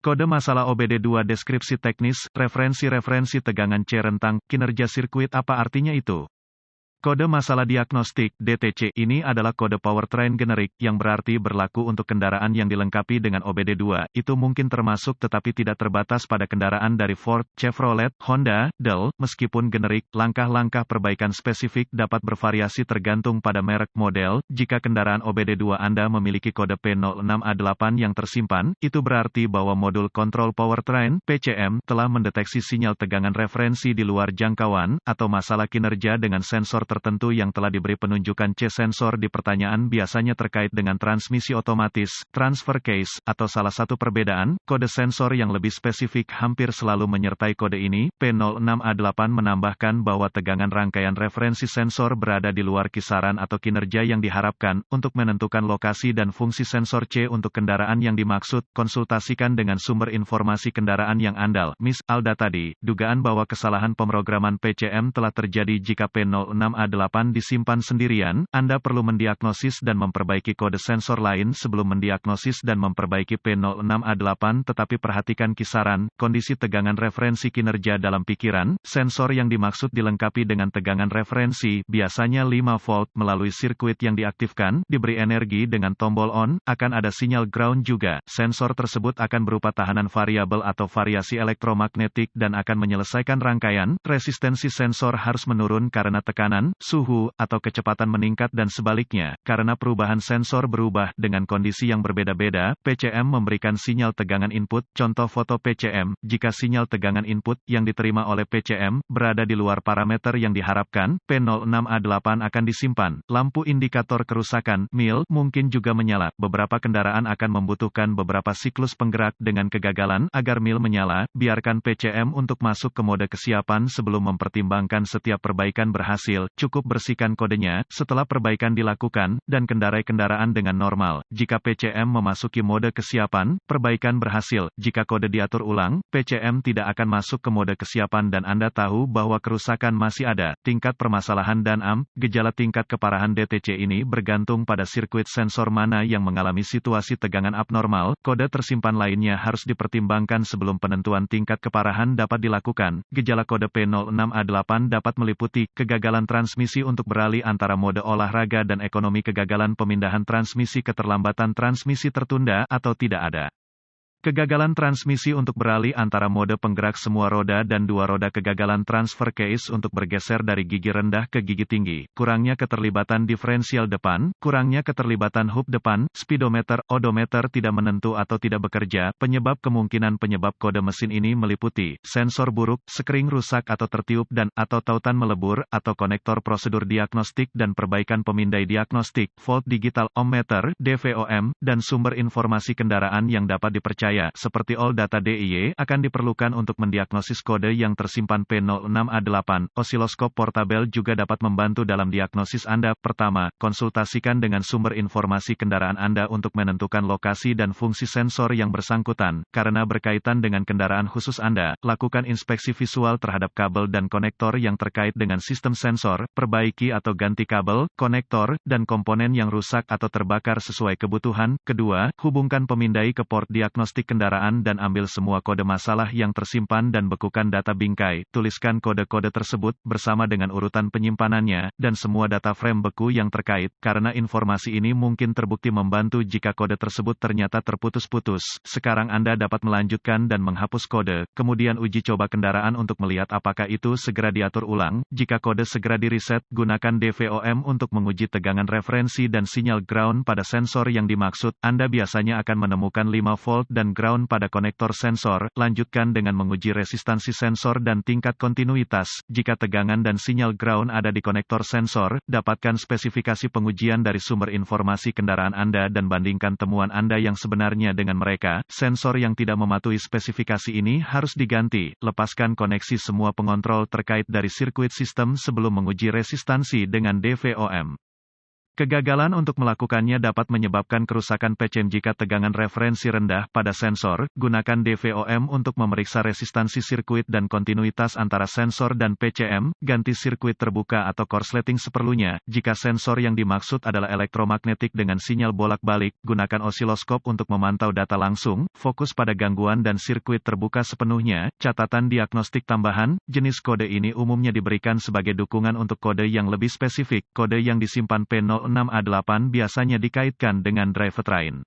Kode masalah OBD2 deskripsi teknis, referensi tegangan C rentang, kinerja sirkuit apa artinya itu? Kode masalah diagnostik, DTC, ini adalah kode powertrain generik, yang berarti berlaku untuk kendaraan yang dilengkapi dengan OBD2, itu mungkin termasuk tetapi tidak terbatas pada kendaraan dari Ford, Chevrolet, Honda, Dell, meskipun generik, langkah-langkah perbaikan spesifik dapat bervariasi tergantung pada merek model, jika kendaraan OBD2 Anda memiliki kode P06A8 yang tersimpan, itu berarti bahwa modul kontrol powertrain, PCM, telah mendeteksi sinyal tegangan referensi di luar jangkauan, atau masalah kinerja dengan sensor tertentu yang telah diberi penunjukan C. Sensor di pertanyaan biasanya terkait dengan transmisi otomatis, transfer case, atau salah satu perbedaan, kode sensor yang lebih spesifik hampir selalu menyertai kode ini. P06A8 menambahkan bahwa tegangan rangkaian referensi sensor berada di luar kisaran atau kinerja yang diharapkan. Untuk menentukan lokasi dan fungsi sensor C untuk kendaraan yang dimaksud, konsultasikan dengan sumber informasi kendaraan yang andal. Miss Alda tadi, dugaan bahwa kesalahan pemrograman PCM telah terjadi jika P06A8 disimpan sendirian, Anda perlu mendiagnosis dan memperbaiki kode sensor lain sebelum mendiagnosis dan memperbaiki P06A8 tetapi perhatikan kisaran, kondisi tegangan referensi kinerja dalam pikiran, sensor yang dimaksud dilengkapi dengan tegangan referensi, biasanya 5 volt melalui sirkuit yang diaktifkan, diberi energi dengan tombol on, akan ada sinyal ground juga, sensor tersebut akan berupa tahanan variabel atau variasi elektromagnetik dan akan menyelesaikan rangkaian, resistensi sensor harus menurun karena tekanan, suhu, atau kecepatan meningkat dan sebaliknya, karena perubahan sensor berubah dengan kondisi yang berbeda-beda, PCM memberikan sinyal tegangan input, contoh foto PCM, jika sinyal tegangan input yang diterima oleh PCM berada di luar parameter yang diharapkan, P06A8 akan disimpan. Lampu indikator kerusakan, MIL, mungkin juga menyala. Beberapa kendaraan akan membutuhkan beberapa siklus penggerak dengan kegagalan agar MIL menyala, biarkan PCM untuk masuk ke mode kesiapan sebelum mempertimbangkan setiap perbaikan berhasil. Cukup bersihkan kodenya, setelah perbaikan dilakukan, dan kendarai kendaraan dengan normal. Jika PCM memasuki mode kesiapan, perbaikan berhasil. Jika kode diatur ulang, PCM tidak akan masuk ke mode kesiapan dan Anda tahu bahwa kerusakan masih ada. Tingkat permasalahan dan gejala tingkat keparahan DTC ini bergantung pada sirkuit sensor mana yang mengalami situasi tegangan abnormal. Kode tersimpan lainnya harus dipertimbangkan sebelum penentuan tingkat keparahan dapat dilakukan. Gejala kode P06A8 dapat meliputi kegagalan transmisi untuk beralih antara mode olahraga dan ekonomi, kegagalan pemindahan transmisi, keterlambatan transmisi tertunda atau tidak ada. Kegagalan transmisi untuk beralih antara mode penggerak semua roda dan dua roda, kegagalan transfer case untuk bergeser dari gigi rendah ke gigi tinggi, kurangnya keterlibatan diferensial depan, kurangnya keterlibatan hub depan, speedometer, odometer tidak menentu atau tidak bekerja. Kemungkinan penyebab kode mesin ini meliputi sensor buruk, sekring rusak atau tertiup atau tautan melebur, atau konektor prosedur diagnostik dan perbaikan pemindai diagnostik, volt digital, ohmmeter, DVOM, dan sumber informasi kendaraan yang dapat dipercaya seperti all data DIY akan diperlukan untuk mendiagnosis kode yang tersimpan P06A8. Osiloskop portabel juga dapat membantu dalam diagnosis Anda. Pertama, konsultasikan dengan sumber informasi kendaraan Anda untuk menentukan lokasi dan fungsi sensor yang bersangkutan. Karena berkaitan dengan kendaraan khusus Anda, lakukan inspeksi visual terhadap kabel dan konektor yang terkait dengan sistem sensor, perbaiki atau ganti kabel, konektor, dan komponen yang rusak atau terbakar sesuai kebutuhan. Kedua, hubungkan pemindai ke port diagnostik kendaraan dan ambil semua kode masalah yang tersimpan dan bekukan data bingkai. Tuliskan kode-kode tersebut bersama dengan urutan penyimpanannya dan semua data frame beku yang terkait, karena informasi ini mungkin terbukti membantu jika kode tersebut ternyata terputus-putus. Sekarang Anda dapat melanjutkan dan menghapus kode, kemudian uji coba kendaraan untuk melihat apakah itu segera diatur ulang. Jika kode segera di-reset, gunakan DVOM untuk menguji tegangan referensi dan sinyal ground pada sensor yang dimaksud. Anda biasanya akan menemukan 5 volt dan ground pada konektor sensor. Lanjutkan dengan menguji resistansi sensor dan tingkat kontinuitas. Jika tegangan dan sinyal ground ada di konektor sensor, dapatkan spesifikasi pengujian dari sumber informasi kendaraan Anda dan bandingkan temuan Anda yang sebenarnya dengan mereka. Sensor yang tidak mematuhi spesifikasi ini harus diganti. Lepaskan koneksi semua pengontrol terkait dari sirkuit sistem sebelum menguji resistansi dengan DVOM. Kegagalan untuk melakukannya dapat menyebabkan kerusakan PCM jika tegangan referensi rendah pada sensor. Gunakan DVOM untuk memeriksa resistansi sirkuit dan kontinuitas antara sensor dan PCM. Ganti sirkuit terbuka atau korsleting seperlunya. Jika sensor yang dimaksud adalah elektromagnetik dengan sinyal bolak-balik, gunakan osiloskop untuk memantau data langsung. Fokus pada gangguan dan sirkuit terbuka sepenuhnya. Catatan diagnostik tambahan, jenis kode ini umumnya diberikan sebagai dukungan untuk kode yang lebih spesifik. Kode yang disimpan P06A8 biasanya dikaitkan dengan drivetrain.